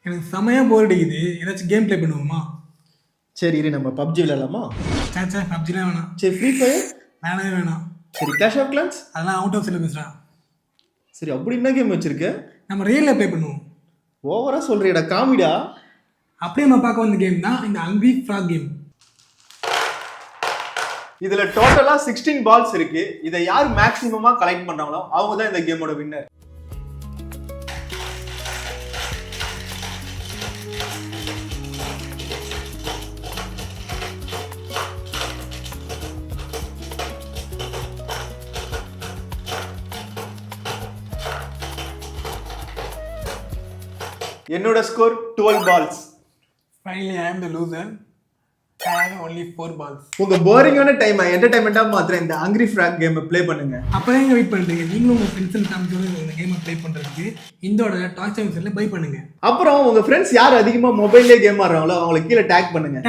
எனக்கு செமையாக போர் அடிக்குது. ஏதாச்சும் கேம் ப்ளே பண்ணுவோமா? சரி இரு, நம்ம பப்ஜி விளையாடலாமா? சே பப்ஜிலாம் வேணாம். சரி ஃப்ரீ ஃபயர்? வேணவே வேணாம். சரி கிளாஷ் ஆஃப் கிளான்ஸ்? அதெல்லாம் அவுட் ஆஃப் சிலபஸ்டா. சரி அப்படி என்ன கேம் வச்சிருக்க? நம்ம ரியலில் ப்ளே பண்ணுவோம். ஓவரா சொல்றியடா, காமிடா. அப்படியே நம்ம பார்க்க வந்த கேம் தான் இந்த ஹங்க்ரி ஃப்ராக் கேம். இதுல டோட்டலா 16 பால்ஸ் இருக்கு. இதை யார் மேக்ஸிமமா கலெக்ட் பண்றாங்களோ அவங்க தான் இந்த கேமோட வின்னர். என்னோட ஸ்கோர் 12 பால்ஸ். ஃபைனலி ஐ ஆம் த loser. I have only 4 balls. உங்க போரிங்கான டைம் என்டர்டைன்மெண்டா மாத்திர இந்த ஹங்க்ரி ஃப்ராக் கேம் ப்ளே பண்ணுங்க. அப்பதான் வெயிட் பண்றீங்க. நீங்களும் உங்க ஃப்ரெண்ட்ஸ் அண்ட் ஃபேமிலியோட இந்த கேமை ப்ளே பண்றதுக்கு இந்தோட டாக் டைம்ஸ்ல பை பண்ணுங்க. அப்புறம் உங்க ஃப்ரெண்ட்ஸ் யார் அதிகமா மொபைல்லே கேம் ஆடுறாங்களோ அவங்களை கீழே டேக் பண்ணுங்க.